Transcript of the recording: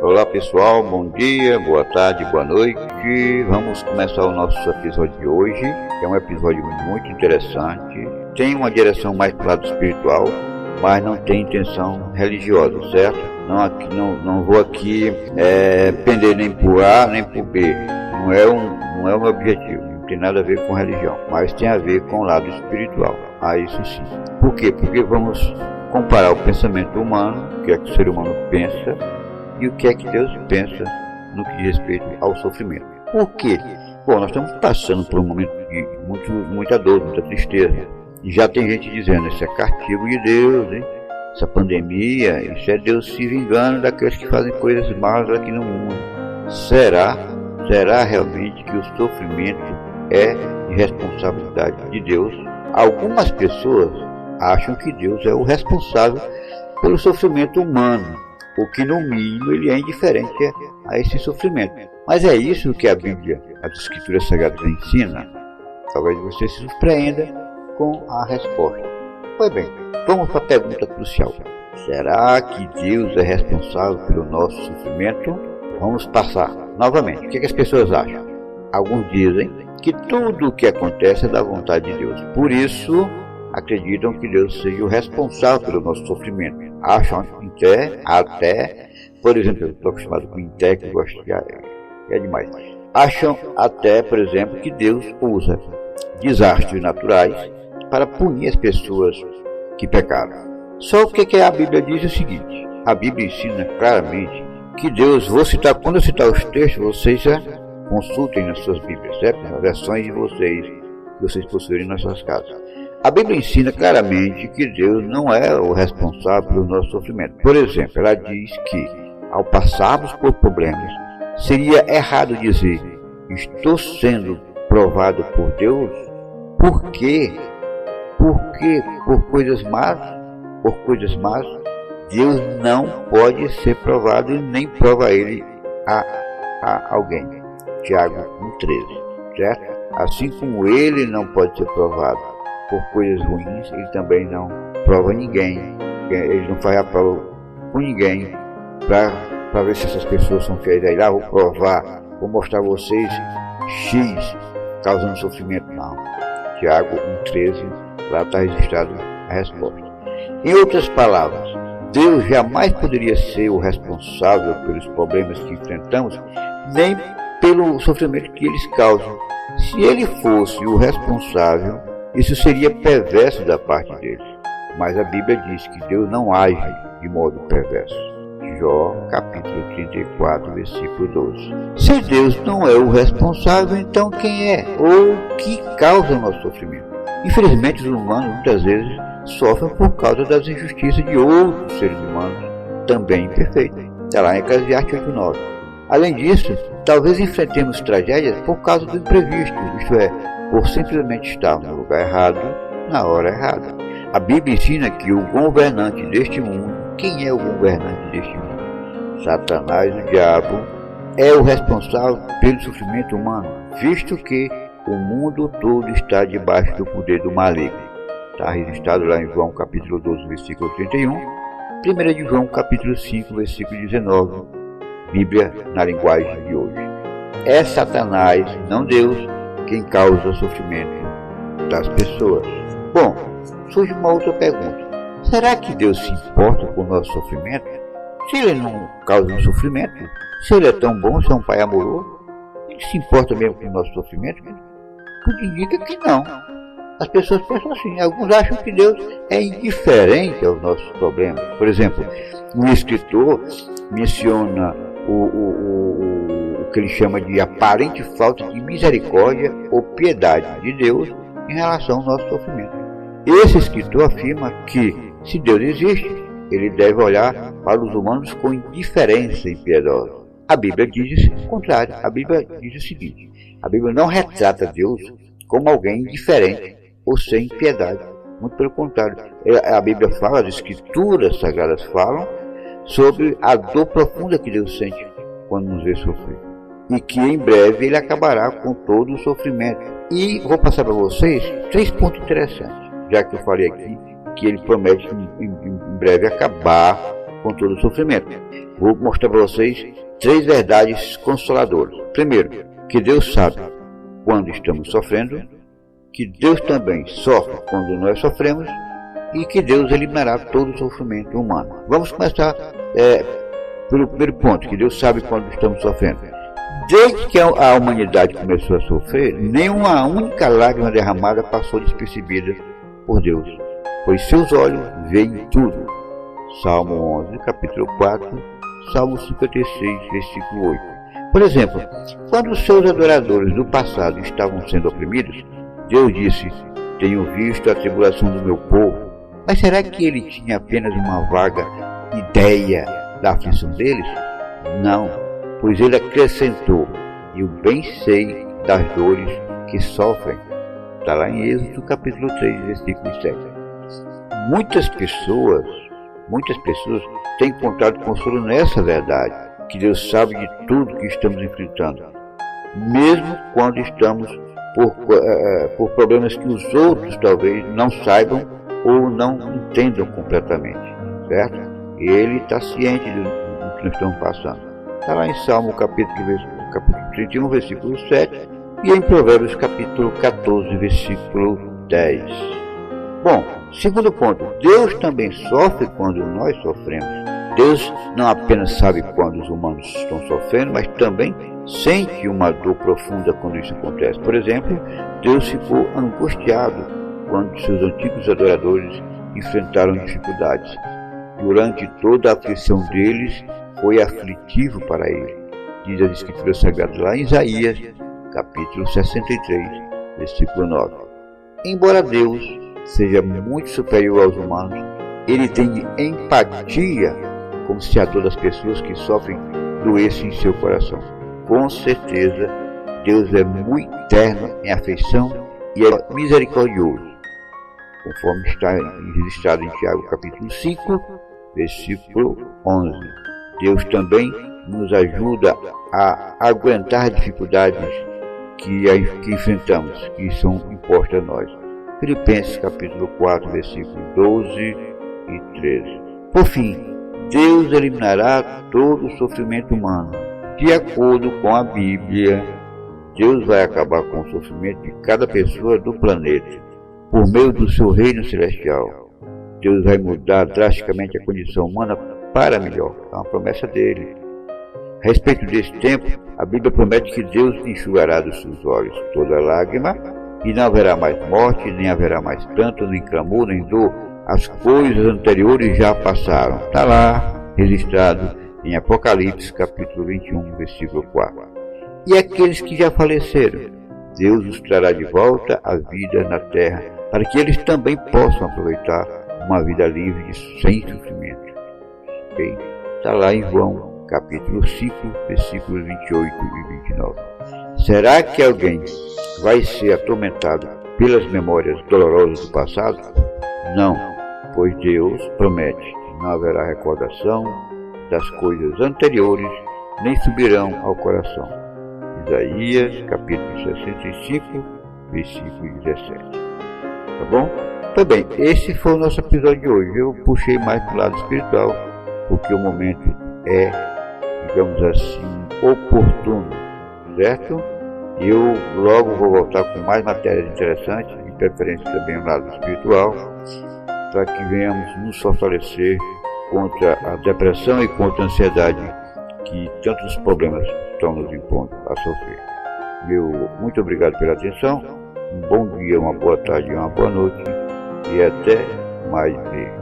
Olá pessoal, bom dia, boa tarde, boa noite. Vamos começar o nosso episódio de hoje, que é um episódio muito interessante. Tem uma direção mais para o lado espiritual, mas não tem intenção religiosa, certo? Não vou aqui pender nem por A nem por B. Não é o meu objetivo, não tem nada a ver com religião, mas tem a ver com o lado espiritual. Isso sim. Por quê? Porque vamos comparar o pensamento humano, o que é que o ser humano pensa, e o que é que Deus pensa no que diz respeito ao sofrimento. Por quê? Bom, nós estamos passando por um momento de muita dor, muita tristeza. E já tem gente dizendo, isso é castigo de Deus, hein? Essa pandemia, isso é Deus se vingando daqueles que fazem coisas más aqui no mundo. Será realmente que o sofrimento é de responsabilidade de Deus? Algumas pessoas acham que Deus é o responsável pelo sofrimento humano, porque no mínimo ele é indiferente a esse sofrimento. Mas é isso que a Bíblia, as Escrituras Sagradas ensinam? Talvez você se surpreenda com a resposta. Pois bem, vamos para a pergunta crucial. Será que Deus é responsável pelo nosso sofrimento? Vamos passar novamente. O que as pessoas acham? Alguns dizem que tudo o que acontece é da vontade de Deus. Por isso, acreditam que Deus seja o responsável pelo nosso sofrimento. Acham até, por exemplo, eu estou acostumado com Inté, que eu gosto de é demais. Acham até, por exemplo, que Deus usa desastres naturais para punir as pessoas que pecaram. Só o que a Bíblia diz é o seguinte: a Bíblia ensina claramente que Deus, quando eu citar os textos, vocês já consultem nas suas Bíblias, certo? As versões de vocês, que vocês possuírem nas suas casas. A Bíblia ensina claramente que Deus não é o responsável pelo nosso sofrimento. Por exemplo, ela diz que, ao passarmos por problemas, seria errado dizer, estou sendo provado por Deus. Por quê? Porque por coisas más, Deus não pode ser provado e nem prova ele a alguém. Tiago 1,13, certo? Assim como ele não pode ser provado por coisas ruins, ele também não prova ninguém. Ele não faz a prova com ninguém para ver se essas pessoas são fiéis. Aí lá, vou provar, vou mostrar a vocês X causando sofrimento. Não. Tiago 1,13, lá está registrado a resposta. Em outras palavras, Deus jamais poderia ser o responsável pelos problemas que enfrentamos, nem pelo sofrimento que eles causam. Se ele fosse o responsável, isso seria perverso da parte dele. Mas a Bíblia diz que Deus não age de modo perverso. Jó, capítulo 34, versículo 12. Se Deus não é o responsável, então quem é? Ou o que causa o nosso sofrimento? Infelizmente, os humanos muitas vezes sofrem por causa das injustiças de outros seres humanos, também imperfeitos. Está lá em Eclesiastes 8,9. Além disso, talvez enfrentemos tragédias por causa do imprevisto, isto é, por simplesmente estar no lugar errado, na hora errada. A Bíblia ensina que o governante deste mundo, quem é o governante deste mundo? Satanás, o diabo, é o responsável pelo sofrimento humano, visto que o mundo todo está debaixo do poder do maligno. Está registrado lá em João capítulo 12, versículo 31, 1 de João capítulo 5, versículo 19, Bíblia na linguagem de hoje. É Satanás, não Deus, quem causa o sofrimento das pessoas. Bom, surge uma outra pergunta. Será que Deus se importa com o nosso sofrimento? Se ele não causa um sofrimento, se ele é tão bom, se é um pai amoroso, ele se importa mesmo com o nosso sofrimento? Tudo indica que não. As pessoas pensam assim, alguns acham que Deus é indiferente aos nossos problemas. Por exemplo, um escritor menciona o que ele chama de aparente falta de misericórdia ou piedade de Deus em relação ao nosso sofrimento. Esse escritor afirma que, se Deus existe, ele deve olhar para os humanos com indiferença impiedosa. A Bíblia diz o contrário. A Bíblia diz o seguinte: a Bíblia não retrata Deus como alguém indiferente ou sem piedade. Muito pelo contrário. A Bíblia fala, as Escrituras Sagradas falam sobre a dor profunda que Deus sente quando nos vê sofrer. E que em breve ele acabará com todo o sofrimento. E vou passar para vocês 3 pontos interessantes, já que eu falei aqui que ele promete em breve acabar com todo o sofrimento. Vou mostrar para vocês 3 verdades consoladoras. Primeiro, que Deus sabe quando estamos sofrendo, que Deus também sofre quando nós sofremos e que Deus eliminará todo o sofrimento humano. Vamos começar pelo primeiro ponto, que Deus sabe quando estamos sofrendo. Desde que a humanidade começou a sofrer, nenhuma única lágrima derramada passou despercebida por Deus, pois seus olhos veem tudo. Salmo 11, capítulo 4, Salmo 56, versículo 8. Por exemplo, quando os seus adoradores do passado estavam sendo oprimidos, Deus disse: tenho visto a tribulação do meu povo. Mas será que ele tinha apenas uma vaga ideia da aflição deles? Não, pois ele acrescentou: eu bem sei das dores que sofrem. Está lá em Êxodo capítulo 3, versículo 7. Muitas pessoas têm encontrado consolo nessa verdade, que Deus sabe de tudo que estamos enfrentando, mesmo quando estamos por problemas que os outros talvez não saibam ou não entendam completamente, certo? Ele está ciente do que nós estamos passando. Está lá em Salmo capítulo 31, versículo 7 e em Provérbios capítulo 14, versículo 10. Bom, segundo ponto, Deus também sofre quando nós sofremos. Deus não apenas sabe quando os humanos estão sofrendo, mas também sente uma dor profunda quando isso acontece. Por exemplo, Deus ficou angustiado quando seus antigos adoradores enfrentaram dificuldades. Durante toda a aflição deles, foi aflitivo para ele. Diz as Escrituras Sagradas lá em Isaías, capítulo 63, versículo 9. Embora Deus seja muito superior aos humanos, ele tem empatia, como se a dor das pessoas que sofrem doesse em seu coração. Com certeza, Deus é muito terno em afeição e é misericordioso, conforme está registrado em Tiago capítulo 5, versículo 11. Deus também nos ajuda a aguentar dificuldades que enfrentamos, que são impostas a nós. Filipenses capítulo 4, versículos 12 e 13. Por fim, Deus eliminará todo o sofrimento humano. De acordo com a Bíblia, Deus vai acabar com o sofrimento de cada pessoa do planeta, por meio do seu reino celestial. Deus vai mudar drasticamente a condição humana para melhor. É uma promessa dele. A respeito desse tempo, a Bíblia promete que Deus enxugará dos seus olhos toda lágrima, e não haverá mais morte, nem haverá mais pranto, nem clamor, nem dor. As coisas anteriores já passaram. Está lá, registrado em Apocalipse, capítulo 21, versículo 4. E aqueles que já faleceram, Deus os trará de volta à vida na terra, para que eles também possam aproveitar uma vida livre e sem sofrimento. Okay? Está lá em João, capítulo 5, versículos 28 e 29. Será que alguém vai ser atormentado pelas memórias dolorosas do passado? Não, pois Deus promete que não haverá recordação das coisas anteriores, nem subirão ao coração. Isaías, capítulo 65, versículo 17. Tá bom? Tá bem, esse foi o nosso episódio de hoje. Eu puxei mais para o lado espiritual, porque o momento é, digamos assim, oportuno, certo? Eu logo vou voltar com mais matérias interessantes, de preferência também no lado espiritual, para que venhamos nos fortalecer contra a depressão e contra a ansiedade que tantos problemas estão nos impondo a sofrer. Muito obrigado pela atenção, um bom dia, uma boa tarde e uma boa noite, e até mais ver.